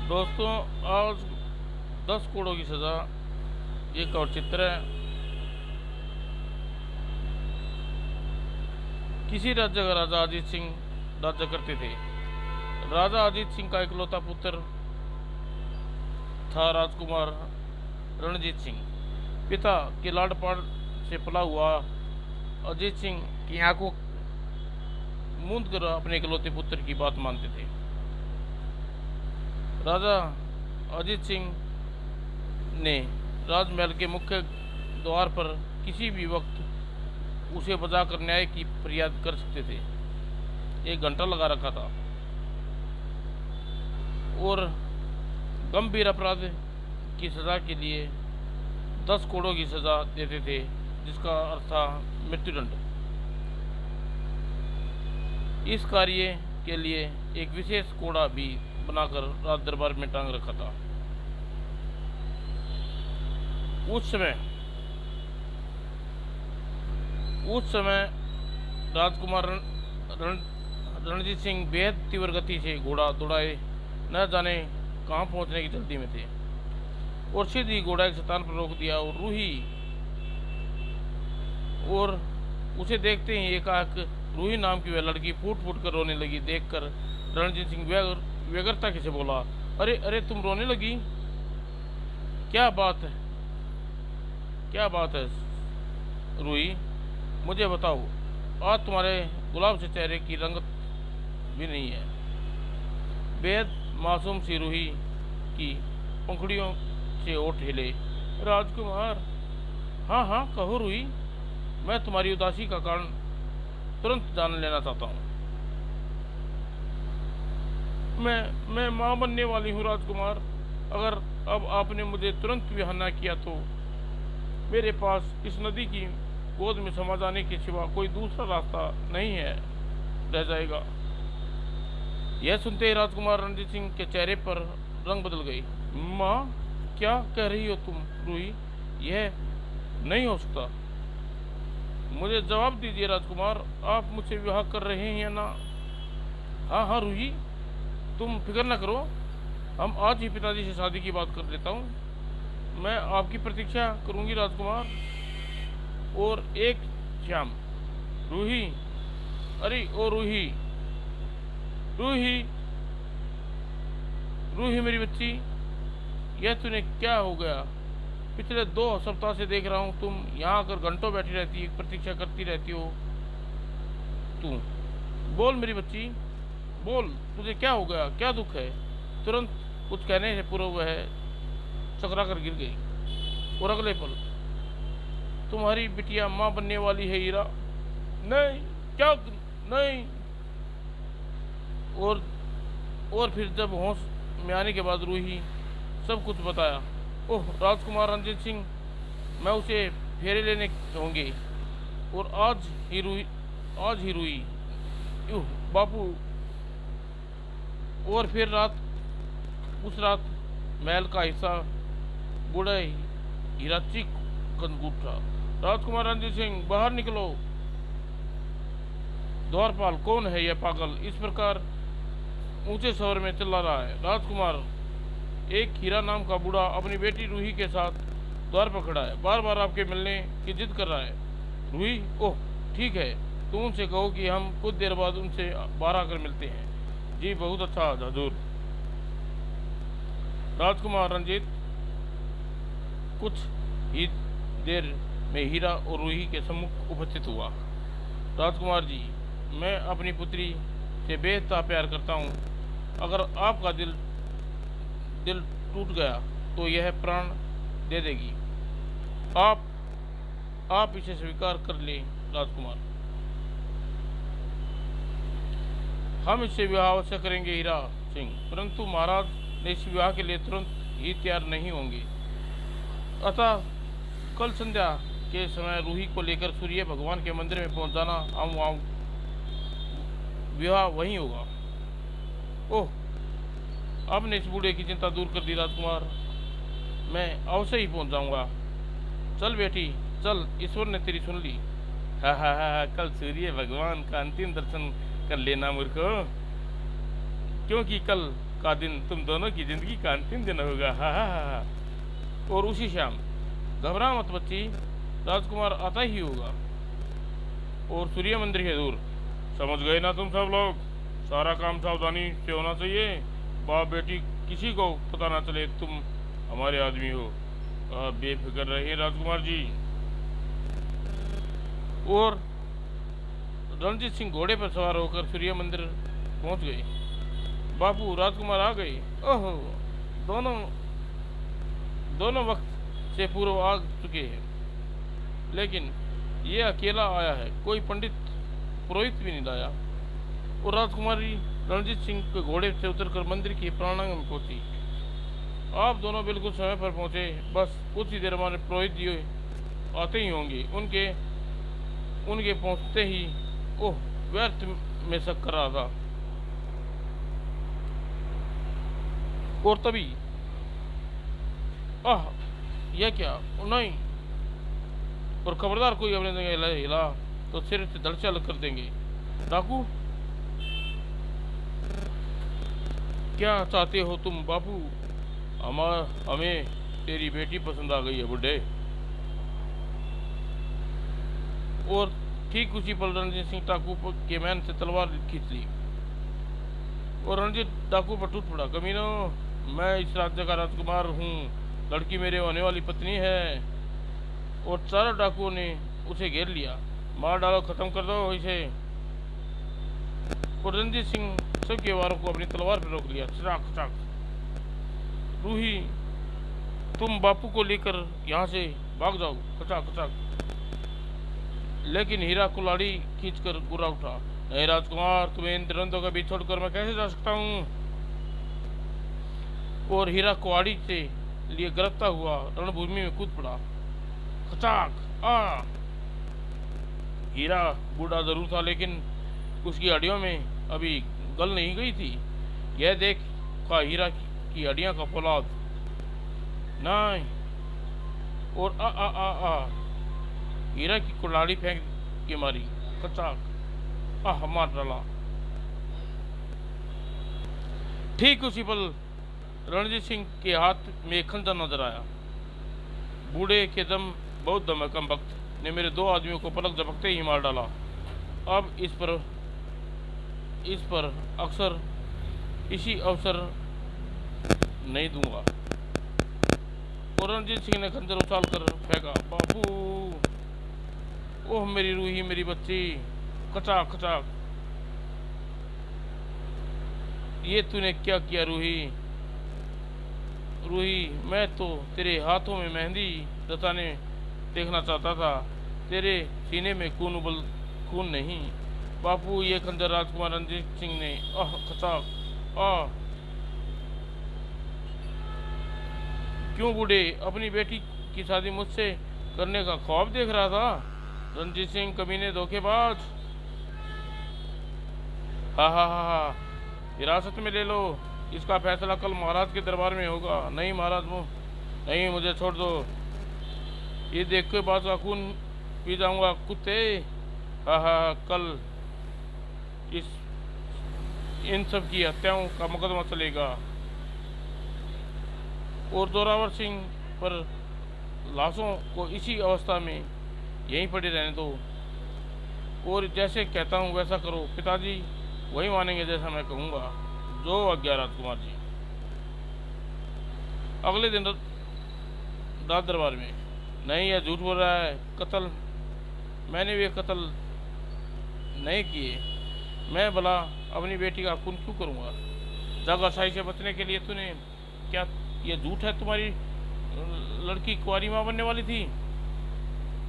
दोस्तों, आज 10 करोड़ की सज़ा एक और चित्र है। किसी राज्य का राजा अजीत सिंह राज्य करते थे। राजा अजीत सिंह का इकलौता पुत्र था राजकुमार रणजीत सिंह। पिता के लाडपाड़ से पला हुआ अजीत सिंह की आंखों मूंद कर अपने इकलौते पुत्र की बात मानते थे। राजा अजीत सिंह ने राजमहल के मुख्य द्वार पर किसी भी वक्त उसे बचाकर न्याय की फरियाद कर सकते थे। एक घंटा लगा रखा था और गंभीर अपराध की सजा के लिए 10 करोड़ की सजा देते थे, जिसका अर्थ था मृत्युदंड। इस कार्य के लिए एक विशेष कोड़ा भी बनाकर राज दरबार में टांग रखा था। उस समय राजकुमार रणजीत सिंह बेहद तीव्र गति से घोड़ा दौड़ाए न जाने कहाँ पहुंचने की जल्दी में थे और सीधी घोड़ा एक स्थान पर रोक दिया और उसे देखते ही एकाएक रूही नाम की वह लड़की फूट फूट कर रोने लगी। देखकर रणजीत सिंह व्यग्रता से बोला, अरे अरे, तुम रोने लगी? क्या बात है, क्या बात है रूही? मुझे बताओ, आज तुम्हारे गुलाब से चेहरे की रंगत भी नहीं है। बेहद मासूम सी रूही की पंखुड़ियों से ओठ हिले। राजकुमार, हाँ हाँ कहो रूही, मैं तुम्हारी उदासी का कारण तुरंत जान लेना चाहता हूँ। मैं माँ बनने वाली हूँ राजकुमार। अगर अब आपने मुझे तुरंत विवाह न किया तो मेरे पास इस नदी की गोद में समा जाने के सिवा कोई दूसरा रास्ता नहीं है रह जाएगा। यह सुनते ही राजकुमार रणजीत सिंह के चेहरे पर रंग बदल गई। माँ, क्या कह रही हो तुम रूही? यह नहीं हो सकता। मुझे जवाब दीजिए राजकुमार, आप मुझसे विवाह कर रहे हैं या ना? हाँ हाँ रूही, तुम फिक्र न करो, हम आज ही पिताजी से शादी की बात कर लेता हूँ। मैं आपकी प्रतीक्षा करूँगी राजकुमार। और एक शाम रूही, अरे ओ रूही, रूही, रूही मेरी बच्ची, यह तूने क्या हो गया? पिछले 2 सप्ताह से देख रहा हूँ तुम यहाँ आकर घंटों बैठी रहती है, प्रतीक्षा करती रहती हो। तू बोल मेरी बच्ची, बोल, तुझे क्या हो गया, क्या दुख है? तुरंत कुछ कहने से पूर्व वह चकरा कर गिर गई और अगले पल, तुम्हारी बिटिया माँ बनने वाली है हीरा। नहीं, क्या नहीं? और फिर जब होश में आने के बाद रूही सब कुछ बताया। ओह राजकुमार रणजीत सिंह, मैं उसे फेरे लेने होंगे और आज ही रूही, बापू। और फिर उस रात महल का हिस्सा बूढ़े हीराची कंदकूट था। राजकुमार रणजीत सिंह, बाहर निकलो। द्वारपाल, कौन है यह पागल, इस प्रकार ऊंचे स्वर में चिल्ला रहा है? राजकुमार, एक हीरा नाम का बूढ़ा अपनी बेटी रूही के साथ द्वार पर खड़ा है, बार बार आपके मिलने की जिद कर रहा है। रूही, ओह ठीक है, तुम उनसे कहो कि हम कुछ देर बाद उनसे बाहर आकर मिलते हैं। जी बहुत अच्छा हजूर। राजकुमार रंजीत कुछ ही देर में हीरा और रूही के सम्मुख उपस्थित हुआ। राजकुमार जी, मैं अपनी पुत्री से बेहद प्यार करता हूँ। अगर आपका दिल टूट गया तो यह प्राण दे देगी। आप इसे स्वीकार कर लें राजकुमार। हम इससे विवाह अवश्य करेंगे हीरा सिंह, परंतु महाराज ने इस विवाह के लिए तुरंत ही तैयार नहीं होंगे। अतः कल संध्या के समय रूही को लेकर सूर्य भगवान के मंदिर में पहुंच जाना। हम वहाँ विवाह वहीं होगा। ओह, आपने इस बूढ़े की चिंता दूर कर दी राजकुमार। मैं अवश्य ही पहुंच जाऊंगा। चल बेटी चल, ईश्वर ने तेरी सुन ली। हा, कल सूर्य भगवान का अंतिम दर्शन कर लेना मूर्खो, क्योंकि कल का दिन तुम दोनों की जिंदगी का अंतिम दिन होगा। हा हा हा हा। और उसी शाम, घबरा मत बच्ची, राजकुमार आता ही होगा और सूर्य मंदिर है दूर। समझ गए ना तुम सब लोग? सारा काम सावधानी से होना चाहिए। बाप बेटी किसी को पता ना चले तुम हमारे आदमी हो। आप बेफिक्र रहिए राजकुमार जी। और रणजीत सिंह घोड़े पर सवार होकर सूर्य मंदिर पहुंच गए। बापू, राजकुमार आ गए। ओहो, दोनों दोनों वक्त से पूर्व आ चुके हैं, लेकिन ये अकेला आया है, कोई पंडित पुरोहित भी नहीं लाया। और राजकुमारी रणजीत सिंह के घोड़े से उतरकर मंदिर की प्रांगण में पहुंची। आप दोनों बिल्कुल समय पर पहुंचे। बस कुछ ही देर हमारे पुरोहित जी आते ही होंगे। उनके पहुंचते ही ओह, व्यर्थ में शक कर रहा था। और तभी आह, यह क्या? नहीं, और खबरदार कोई अपने जगह हिला तो सिर से धड़चल कर देंगे। डाकू, क्या चाहते हो तुम बापू? हमें तेरी बेटी पसंद आ गई है बुड्ढे। और ठीक उसी पल रणजीत सिंह डाकू के मैन से तलवार खींच ली और रणजीत डाकू पर टूट पड़ा। कमीनो, मैं इस राज्य का राजकुमार हूँ, लड़की मेरे होने वाली पत्नी है। और चारों डाकुओं ने उसे घेर लिया। मार डालो, खत्म कर दो इसे। और रणजीत सिंह सबके वारों को अपनी तलवार पर रोक लिया। चटाक चटाक। रूही, तुम बापू को लेकर यहाँ से भाग जाओ। खचाक खचाक। लेकिन हीरा कुल्हाड़ी खींचकर गुर्रा उठा। नहीं राजकुमार, तुम्हें इन दुरंतों का बीच छोड़कर मैं कैसे जा सकता हूँ? और हीरा कुल्हाड़ी से लिए गिरफ्ता हुआ रणभूमि में कूद पड़ा। खचाक। आ हीरा बूढ़ा जरूर था, लेकिन उसकी हड्डियों में अभी गल नहीं गई थी। यह देख का हीरा की हड्डियां का फौलाद नहीं। और आ आ आ आ हीरा की कुल्हाड़ी फेंक के मारी। खचाक। आह, मार डाला। ठीक उसी पल रणजीत सिंह के हाथ में खंजर नजर आया। बूढ़े के दम बहुत दमकम वक्त ने मेरे दो आदमियों को पलक झपकते ही मार डाला। अब इस पर अक्सर इसी अवसर नहीं दूंगा। और रणजीत सिंह ने खंजर उछाल कर फेंका। बापू, ओह मेरी रूही, मेरी बच्ची। खचाक खचाक। ये तूने क्या किया रूही? रूही, मैं तो तेरे हाथों में मेहंदी रचाने देखना चाहता था, तेरे सीने में खून नहीं। बापू, ये खंजर राजकुमार रणजीत सिंह ने। आह खचाक। आह, क्यों बूढ़े, अपनी बेटी की शादी मुझसे करने का ख्वाब देख रहा था? रणजीत सिंह कमीने, धोखेबाज। हा हा हा हा, हिरासत में ले लो। इसका फैसला कल महाराज के दरबार में होगा। नहीं महाराज, नहीं, मुझे छोड़ दो। ये देख के बात का खून पी जाऊंगा कुत्ते। हा हा, कल इन सब की हत्याओं का मुकदमा चलेगा और जोरावर सिंह पर लाशों को इसी अवस्था में यहीं पड़े रहने दो। और जैसे कहता हूँ वैसा करो। पिताजी वही मानेंगे जैसा मैं कहूँगा। जो आज्ञा राजकुमार जी। अगले दिन राज दरबार में। नहीं, यह झूठ बोल रहा है। कत्ल मैंने वे कत्ल नहीं किए। मैं भला अपनी बेटी का खून क्यों करूँगा? जगहशाही से बचने के लिए तूने क्या ये झूठ है? तुम्हारी लड़की कुंवारी माँ बनने वाली थी?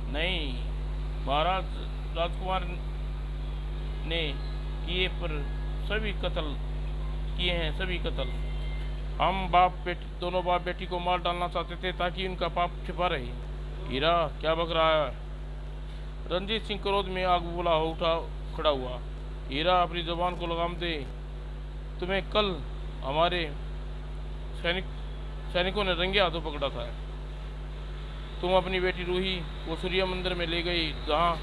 नहीं महाराज, राजकुमार ने किए पर सभी कत्ल किए हैं, सभी कत्ल। हम दोनों बाप बेटी को मार डालना चाहते थे ताकि उनका पाप छिपा रहे। हीरा, क्या बक रहा है? रणजीत सिंह क्रोध में आग बुला हो उठा खड़ा हुआ। हीरा, अपनी जुबान को लगाम दे। तुम्हें कल हमारे सैनिकों ने रंगे हाथों पकड़ा था। तुम अपनी बेटी रूही को सूर्य मंदिर में ले गई, जहां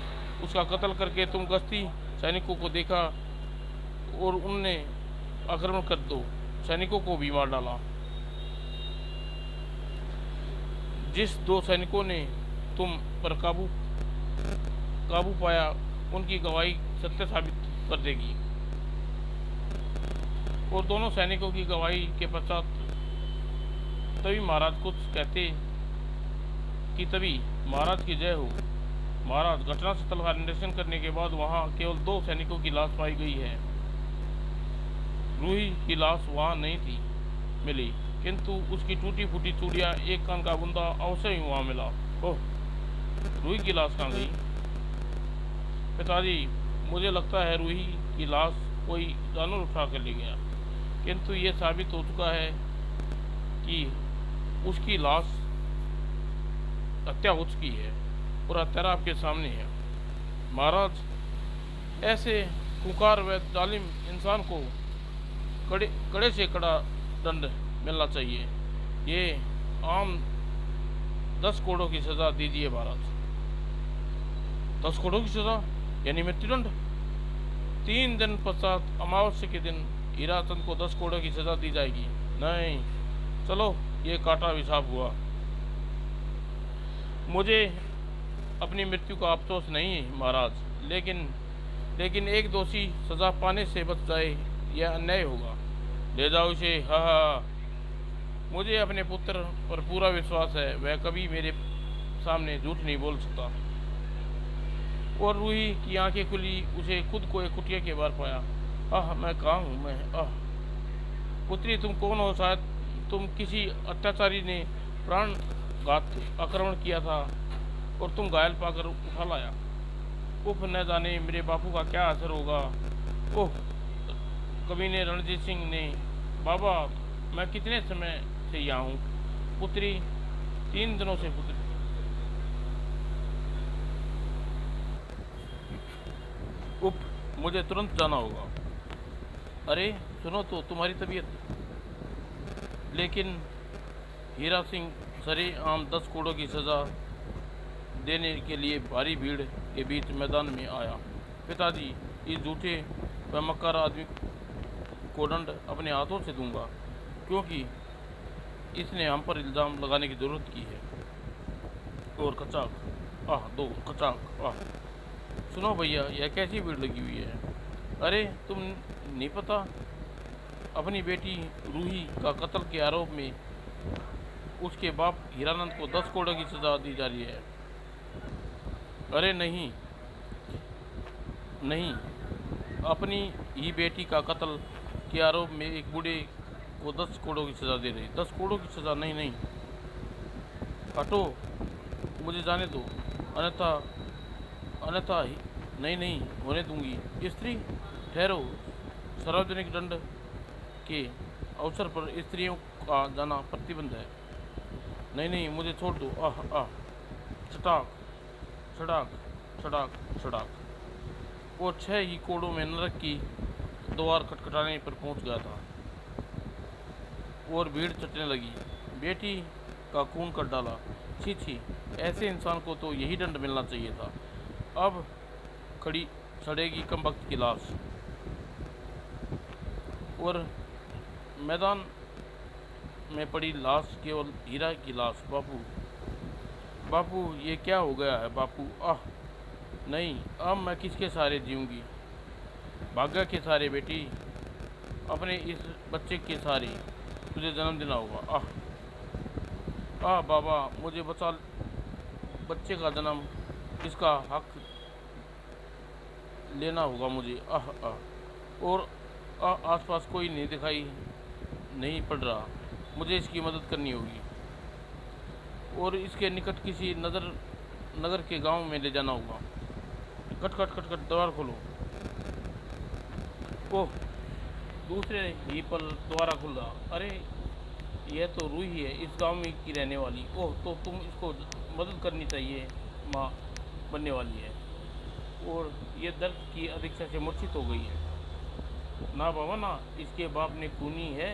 उसका कत्ल करके तुम गश्ती सैनिकों को देखा और उनने आक्रमण कर दो। सैनिकों को भी मार डाला। जिस 2 सैनिकों ने तुम पर काबू काबू पाया उनकी गवाही सत्य साबित कर देगी। और दोनों सैनिकों की गवाही के पश्चात तभी महाराज कुछ कहते कि तभी महाराज की जय हो। महाराज, घटनास्थल का निरीक्षण करने के बाद वहां केवल 2 सैनिकों की लाश पाई गई है। रूही की लाश वहां नहीं थी मिली, किंतु उसकी टूटी फूटी चूड़ियां, एक कान का बुंदा अवश्य ही वहां मिला। ओह, रूही की लाश कहाँ गई? पिताजी, मुझे लगता है रूही की लाश कोई जानवर उठा कर ले गया, किंतु ये साबित हो चुका है कि उसकी लाश हत्या हो चुकी है और हत्यारा आपके सामने है। महाराज, ऐसे खूंखार व जालिम इंसान को कड़े से कड़ा दंड मिलना चाहिए। ये आम 10 करोड़ की सजा दीजिए महाराज। 10 करोड़ की सजा यानी मृत्युदंड। 3 दिन पश्चात अमावस्या के दिन हीराचंद को 10 करोड़ की सजा दी जाएगी। नहीं, चलो, ये काटा हिसाब हुआ। मुझे अपनी मृत्यु का अफसोस नहीं है महाराज, लेकिन एक दोषी सजा पाने से बच जाए यह अन्याय होगा। ले जाओ इसे। हा हा। मुझे अपने पुत्र पर पूरा विश्वास है, वह कभी मेरे सामने झूठ नहीं बोल सकता। और रूही की आंखें खुली, उसे खुद को एक कुटिया के बाहर पाया। आह, मैं कहाँ हूँ मैं? आह, पुत्री, तुम कौन हो? शायद तुम किसी अत्याचारी ने प्राणघात आक्रमण किया था और तुम घायल पाकर उठा लाया। उफ, न जाने मेरे बापू का क्या असर होगा। ओह, कमीने रणजीत सिंह ने। बाबा, मैं कितने समय से यहाँ हूँ? पुत्री, 3 दिनों से पुत्री। उफ, मुझे तुरंत जाना होगा। अरे सुनो तो, तुम्हारी तबीयत। लेकिन हीरा सिंह सरेआम 10 करोड़ की सजा देने के लिए भारी भीड़ के बीच मैदान में आया। पिताजी, इस झूठे व मक्कार आदमी को दंड अपने हाथों से दूंगा, क्योंकि इसने हम पर इल्ज़ाम लगाने की जरूरत की है। और कचाक, आह, 2 कचाक, आह। सुनो भैया, यह कैसी भीड़ लगी हुई है? अरे तुम नहीं पता, अपनी बेटी रूही का कत्ल के आरोप में उसके बाप हीरानंद को 10 करोड़ की सजा दी जा रही है। अरे नहीं नहीं, अपनी ही बेटी का कत्ल के आरोप में एक बूढ़े को 10 करोड़ की सजा दे रही। 10 करोड़ की सजा? नहीं नहीं, हटो, मुझे जाने दो, अन्यथा नहीं नहीं होने दूंगी। स्त्री, ठहरो। सार्वजनिक दंड के अवसर पर स्त्रियों का जाना प्रतिबंध है। नहीं नहीं, मुझे छोड़ दो। आह आह। छटाक छटाक छटाक छटाक। वो 6 ही कोड़ों में नरक की द्वार खटखटाने पर पहुंच गया था और भीड़ चटने लगी। बेटी का खून कर डाला। छी छी, ऐसे इंसान को तो यही दंड मिलना चाहिए था। अब खड़ी सड़ेगी कमबख्त की लाश। और मैदान में पड़ी लाश केवल हीरा की लाश। बापू, बापू, ये क्या हो गया है बापू? आह, नहीं, अब मैं किसके सहारे जीऊँगी? भाग्य के सहारे बेटी, अपने इस बच्चे के सहारे तुझे जन्म देना होगा। आह आह बाबा, मुझे बचा, बच्चे का जन्म, इसका हक लेना होगा मुझे। आह आह। और आसपास कोई नहीं दिखाई नहीं पड़ रहा। मुझे इसकी मदद करनी होगी और इसके निकट किसी नगर के गांव में ले जाना होगा। खट खट खट खट, द्वार खोलो। ओह, दूसरे ही पल द्वारा खुल रहा। अरे, यह तो रूही है, इस गांव में की रहने वाली। ओह, तो तुम इसको मदद करनी चाहिए, माँ बनने वाली है। और ये दर्द की अधीक्षा से मूर्छित हो गई है। ना बाबा ना, इसके बाप ने खूनी है,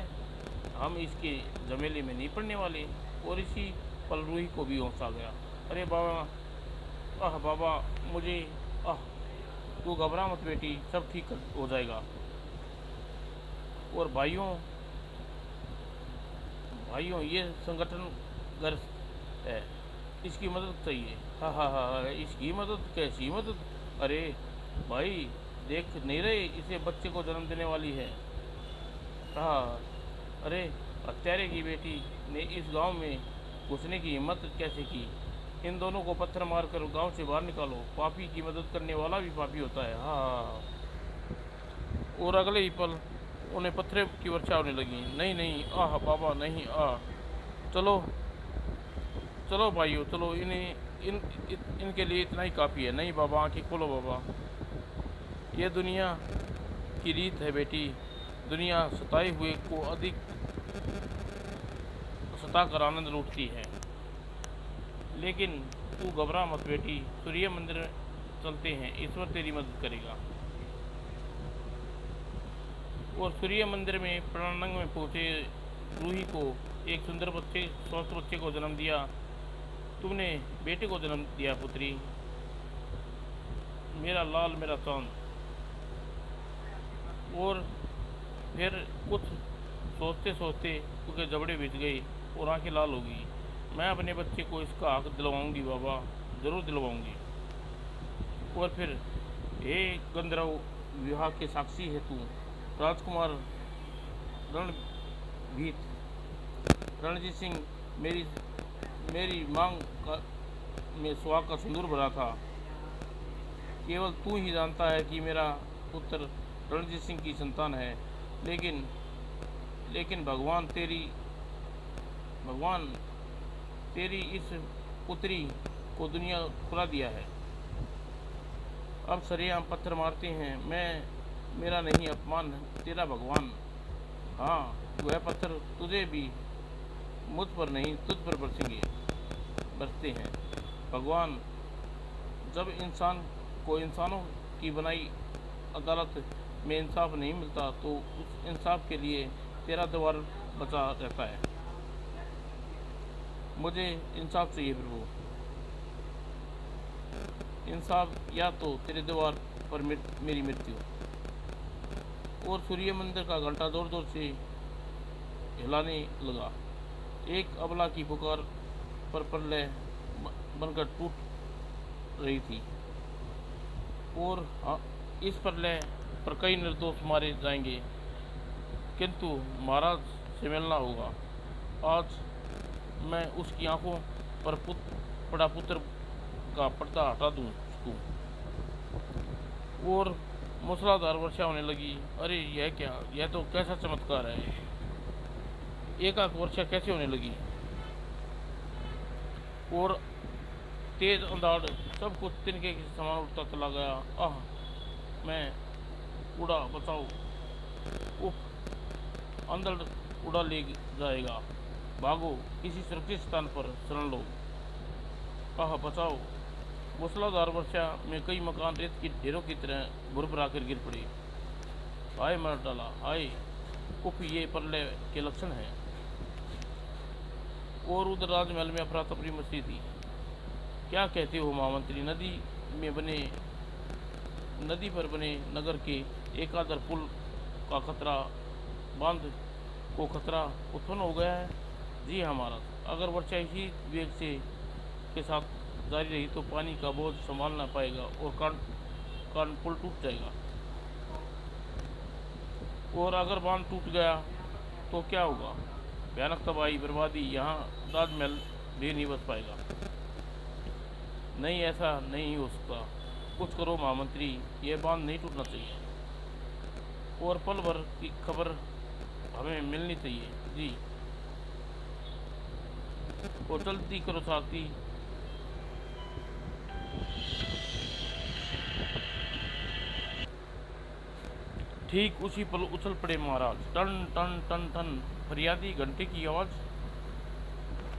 हम इसके झमेले में नहीं पड़ने वाले। और इसी पल रूही को भी होश आ गया। अरे बाबा, आह बाबा, मुझे, आह, तू घबरा मत बेटी, सब ठीक हो जाएगा। और भाइयों, भाइयों, ये संगठन ग्रस्त है, इसकी मदद चाहिए। हाँ हाँ हाँ हाँ, इसकी मदद? कैसी मदद? अरे भाई, देख नहीं रहे, इसे बच्चे को जन्म देने वाली है। हाँ, अरे हत्यारे की बेटी ने इस गांव में घुसने की हिम्मत कैसे की? इन दोनों को पत्थर मारकर गांव से बाहर निकालो। पापी की मदद करने वाला भी पापी होता है। हाँ। और अगले ही पल उन्हें पत्थर की वर्षा होने लगी। नहीं नहीं, आह बाबा नहीं, चलो चलो भाइयों, चलो, इनके लिए इतना ही काफ़ी है। नहीं बाबा, आंखें खोलो बाबा। ये दुनिया की रीत है बेटी। दुनिया सताए हुए को अधिक सता कर आनंद लूटती है। लेकिन तू घबरा मत बेटी, सूर्य मंदिर चलते हैं, ईश्वर तेरी मदद करेगा। और सूर्य मंदिर में प्रांगण में पहुंचे रूही को एक सुंदर बच्चे, स्वस्थ बच्चे को जन्म दिया। तुमने बेटे को जन्म दिया पुत्री, मेरा लाल, मेरा चांद। और फिर कुछ सोचते सोचते उसके जबड़े बिछ गए और आंखें लाल हो गई। मैं अपने बच्चे को इसका हक दिलवाऊंगी बाबा, ज़रूर दिलवाऊंगी। और फिर हे गंधर्व विवाह के साक्षी है तू, राजकुमार रणभीत रणजीत सिंह, मेरी मेरी मांग का में सुहाग का सिंदूर भरा था। केवल तू ही जानता है कि मेरा पुत्र रणजीत सिंह की संतान है। लेकिन लेकिन भगवान तेरी इस पुत्री को दुनिया खुला दिया है। अब सरेआम पत्थर मारते हैं। मेरा नहीं, अपमान तेरा भगवान। हाँ, वह पत्थर तुझे भी, मुझ पर नहीं, तुझ पर बरसते हैं। भगवान, जब इंसान को इंसानों की बनाई अदालत में इंसाफ नहीं मिलता तो उस इंसाफ के लिए तेरा द्वार बचा रहता है। मुझे इंसाफ चाहिए प्रभु, इंसाफ, या तो तेरे द्वार पर मेरी मृत्यु। और सूर्य मंदिर का घंटा जोर जोर से हिलाने लगा। एक अबला की पुकार पर प्रलय बनकर टूट रही थी। और इस प्रलय पर कई निर्दोष मारे जाएंगे, किंतु महाराज से मिलना होगा। आज मैं उसकी आंखों पर पड़ा पुत्र का पर्दा हटा दूँ। और मूसलाधार वर्षा होने लगी। अरे यह क्या, यह तो कैसा चमत्कार है! एकाएक वर्षा कैसे होने लगी? और तेज अंधाड़ सब कुछ तिनके के समान उड़ता चला गया। आह, मैं उड़ा, बचाओ! उफ, अंधड़ उड़ा ले जाएगा। भागो, किसी सुरक्षित स्थान पर शरण लो। आह, बचाओ! मूसलाधार वर्षा में कई मकान रेत की ढेरों की तरह भुरभुरा कर गिर पड़े। हाय मर डाला, हाय! उफ, ये प्रलय के लक्षण हैं। और उधर राजमहल में अफरा तफरी मची थी। क्या कहते हो महामंत्री? नदी पर बने नगर के एकादर पुल का खतरा, बांध को खतरा उत्पन्न हो गया है। जी हाँ महाराज, अगर वर्षा इसी वेग से के साथ जारी रही तो पानी का बोझ संभाल ना पाएगा और कान पुल टूट जाएगा। और अगर बांध टूट गया तो क्या होगा? भयानक तबाही, बर्बादी। यहाँ राजमहल भी नहीं बच पाएगा। नहीं, ऐसा नहीं हो सकता। कुछ करो महामंत्री, यह बांध नहीं टूटना चाहिए और पल भर की खबर हमें मिलनी चाहिए। जी, और जल्दी करो साथी। ठीक उसी पल उछल पड़े महाराज। टन टन टन टन, फरियादी घंटे की आवाज़।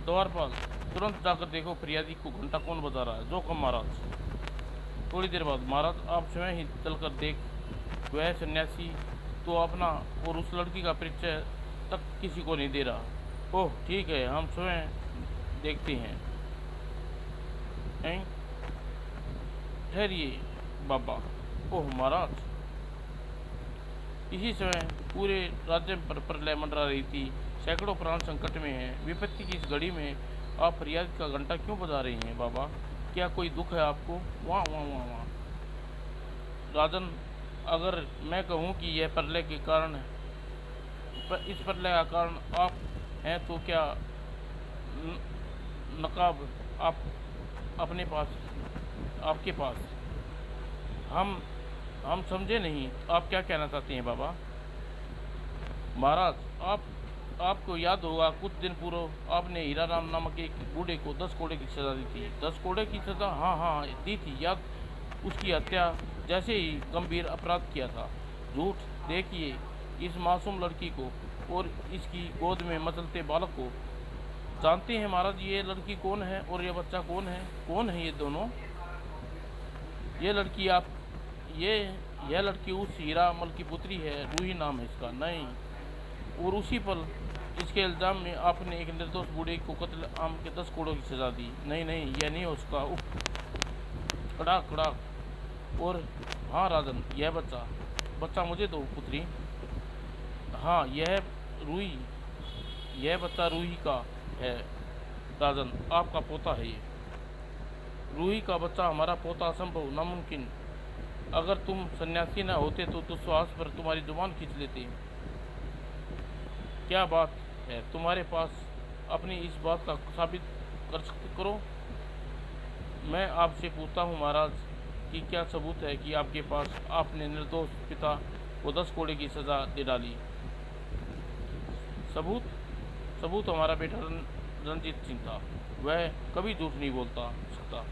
द्वारपाल, तुरंत जाकर देखो फरियादी को घंटा कौन बजा रहा है। जो कम महाराज। थोड़ी देर बाद, महाराज आप स्वयं ही चलकर देख। वह सन्यासी तो अपना और उस लड़की का परिचय तक किसी को नहीं दे रहा। ओह ठीक है, हम स्वयं देखते हैं। ठहरिए बाबा। ओह महाराज। इसी समय पूरे राज्य पर प्रलय मंडरा रही थी। सैकड़ों प्राण संकट में हैं। विपत्ति की इस घड़ी में आप फरियाद का घंटा क्यों बजा रही हैं बाबा? क्या कोई दुख है आपको? वाह वाह वाह वाह। राजन, अगर मैं कहूँ कि यह प्रलय के कारण है, इस प्रलय का कारण आप हैं, तो क्या नकाब आप अपने पास, आपके पास, हम हम समझे नहीं आप क्या कहना चाहते हैं बाबा? महाराज, आपको याद होगा कुछ दिन पूर्व आपने हीरा राम नामक एक बूढ़े को 10 कोड़े की सज़ा दी थी। 10 कोड़े की सज़ा, हाँ हाँ दी थी याद। उसकी हत्या जैसे ही गंभीर अपराध किया था। झूठ। देखिए इस मासूम लड़की को और इसकी गोद में मचलते बालक को। जानते हैं महाराज ये लड़की कौन है और ये बच्चा कौन है? कौन है ये दोनों? ये लड़की आप यह लड़की उस हीरा मल की पुत्री है, रूही नाम है इसका। नहीं, और उसी पल इसके इल्ज़ाम में आपने एक निर्दोष बूढ़े को कत्ल आम के 10 कोड़ों की सज़ा दी। नहीं नहीं, यह नहीं हो उसका। कड़ाक कड़ाक। और हाँ राजन, यह बच्चा मुझे दो पुत्री। हाँ, यह बच्चा रूही का है राजन, आपका पोता है ये। रूही का बच्चा हमारा पोता असंभव, नामुमकिन। अगर तुम सन्यासी न होते तो दुस्वास पर तुम्हारी जुबान खींच लेते। क्या बात है तुम्हारे पास? अपनी इस बात का साबित कर सकते करो। मैं आपसे पूछता हूँ महाराज कि क्या सबूत है कि आपके पास आपने निर्दोष पिता को 10 कोड़े की सज़ा दे डाली? सबूत हमारा बेटा रंजीत सिंह था। वह कभी झूठ नहीं बोलता सकता।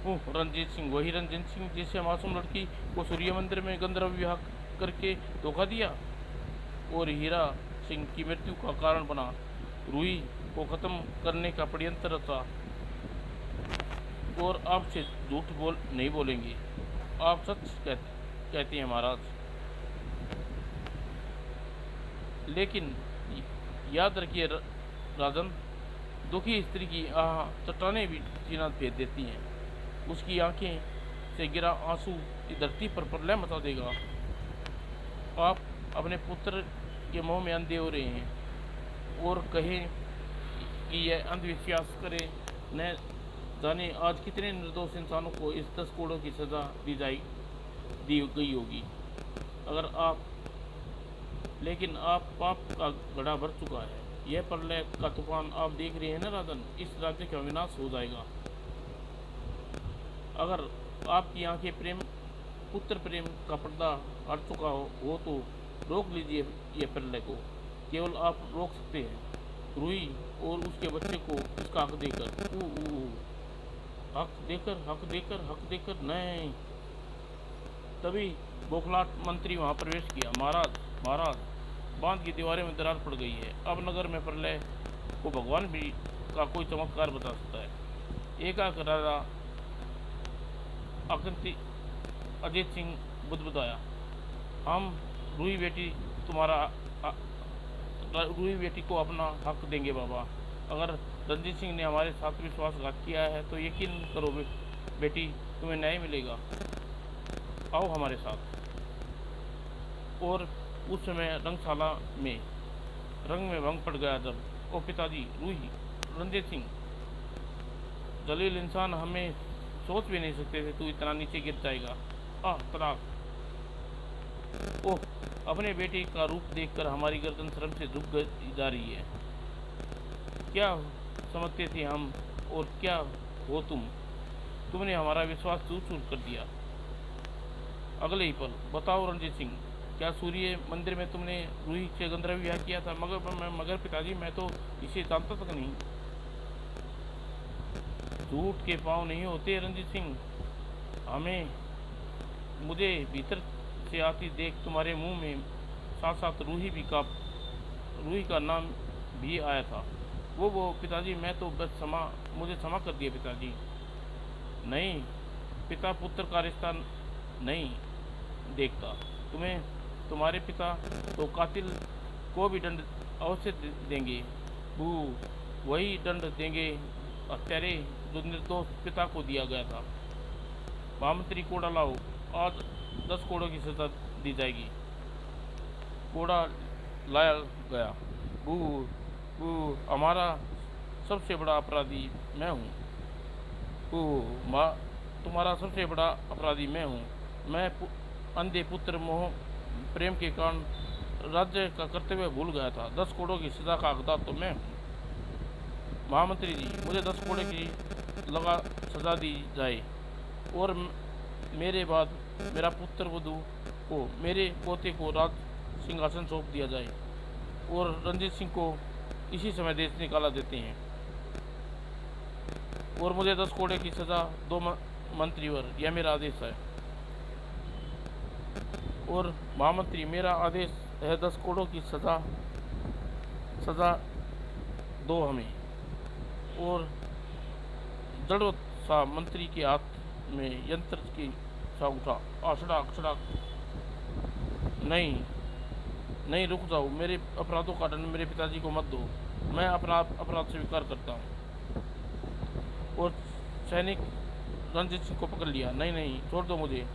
रंजीत सिंह, वही रंजीत सिंह जिसे मासूम लड़की को सूर्य मंदिर में गंधर्व विवाह करके धोखा दिया और हीरा सिंह की मृत्यु का कारण बना, रूही को खत्म करने का षड्यंत्र रचा। और आपसे झूठ नहीं बोलेंगे, आप सच कहते हैं महाराज। लेकिन याद रखिए राजन, दुखी स्त्री की आह चट्टानें भी सीना भेद देती हैं। उसकी आंखें से गिरा आंसू की धरती पर प्रलय मचा देगा। आप अपने पुत्र के मोह में अंधे हो रहे हैं और कहें कि यह अंधविश्वास करे। न जाने आज कितने निर्दोष इंसानों को इस 10 कोड़ों की सज़ा दी गई होगी। लेकिन आप पाप का घड़ा भर चुका है। यह प्रलय का तूफान आप देख रहे हैं ना राजन, इस राज्य का विनाश हो जाएगा। अगर आपकी आंखें पुत्र प्रेम का पर्दा हट चुका हो तो रोक लीजिए यह प्रलय को। केवल आप रोक सकते हैं रूही और उसके बच्चे को इसका हक देकर। हक देकर नहीं। तभी बौखलाट मंत्री वहां प्रवेश किया। महाराज, बांध की दीवारें में दरार पड़ गई है। अब नगर में प्रलय को भगवान भी का कोई चमत्कार बता सकता है। एकाएक राजा अजीत सिंह बुदबुदाया। हम रूही बेटी को अपना हक देंगे बाबा। अगर रंजीत सिंह ने हमारे साथ विश्वासघात किया है तो यकीन करो बेटी, तुम्हें न्याय मिलेगा। आओ हमारे साथ। और उस समय रंगशाला में रंग में भंग पड़ गया जब ओ पिताजी, रूही, रंजीत सिंह, जलील इंसान, हमें सोच भी नहीं सकते थे तू इतना नीचे गिर जाएगा। तलाक। ओह, अपने बेटे का रूप देखकर हमारी गर्दन शर्म से झुक जा रही है। क्या समझते थे हम और क्या हो तुमने हमारा विश्वास चूर कर दिया। अगले ही पल, बताओ रंजीत सिंह, क्या सूर्य मंदिर में तुमने रूही से गंधर्व विवाह किया था? मगर पिताजी, मैं तो इसे जानता तक नहीं। झूठ के पाँव नहीं होते रंजीत सिंह। मुझे भीतर से आती देख तुम्हारे मुंह में साथ साथ रूही का नाम भी आया था। वो पिताजी, मैं तो बस मुझे क्षमा कर दिया पिताजी। नहीं, पिता पुत्र का रिश्ता नहीं देखता। तुम्हारे पिता तो कातिल को भी दंड अवश्य देंगे। वही दंड देंगे हत्यारे जो निर्दोष पिता को दिया गया था। महामंत्री, कोड़ा लाओ। आज 10 कोड़ों की सजा दी जाएगी। कोड़ा लाया गया। वो हमारा सबसे बड़ा अपराधी मैं हूँ। वो माँ तुम्हारा सबसे बड़ा अपराधी मैं हूँ। मैं अंधे पुत्र मोह प्रेम के कारण राज्य का कर्तव्य भूल गया था। 10 करोड़ की सजा का हकदार तो मैं हूँ। महामंत्री जी, मुझे 10 करोड़ की लगा सजा दी जाए और मेरे बाद मेरा पुत्र वधू को, मेरे पोते को राज सिंहासन सौंप दिया जाए और रंजीत सिंह को इसी समय देश निकाला देते हैं और मुझे 10 करोड़ की सज़ा दो मंत्रीवर, यह मेरा आदेश है। और महामंत्री, मेरा आदेश है 10 करोड़ की सज़ा दो हमें। और जड़ सा मंत्री के हाथ में यंत्र की सा उठा, सड़ाक सड़ाक। नहीं नहीं, रुक जाओ, मेरे अपराधों का दंड मेरे पिताजी को मत दो। मैं अपना अपराध स्वीकार करता हूँ। और सैनिक रंजीत सिंह को पकड़ लिया। नहीं नहीं, छोड़ दो, मुझे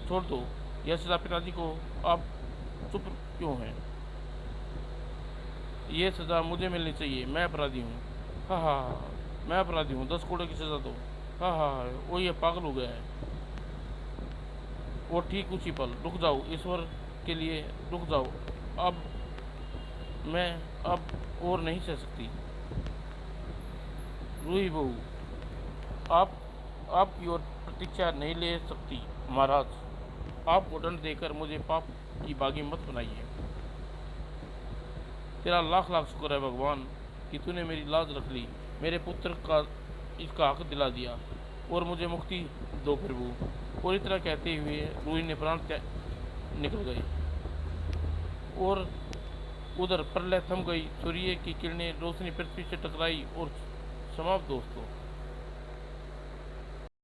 छोड़ दो। यह सजा पिताजी को, आप चुप क्यों हैं? ये सज़ा मुझे मिलनी चाहिए, मैं अपराधी हूँ। हाँ हाँ, मैं अपराधी हूँ, 10 करोड़ की सज़ा दो। हाँ हाँ, वो ये पागल हो गया है। वो ठीक उसी पल, रुक जाओ, ईश्वर के लिए रुक जाओ। अब मैं अब और नहीं सह सकती। रूही बहू, आप आपकी ओर प्रतीक्षा नहीं ले सकती। महाराज, आपको दंड देकर मुझे पाप की बागी मत बनाइए। तेरा लाख लाख शुक्र है भगवान कि तूने मेरी लाज रख ली, मेरे पुत्र का इसका हक दिला दिया और मुझे मुक्ति दो प्रभु। पूरी तरह कहते हुए रूही ने प्राण निकल गए और उधर प्रलय थम गई। सूर्य की किरणें रोशनी पृथ्वी से टकराई और समाप्त दोस्तों।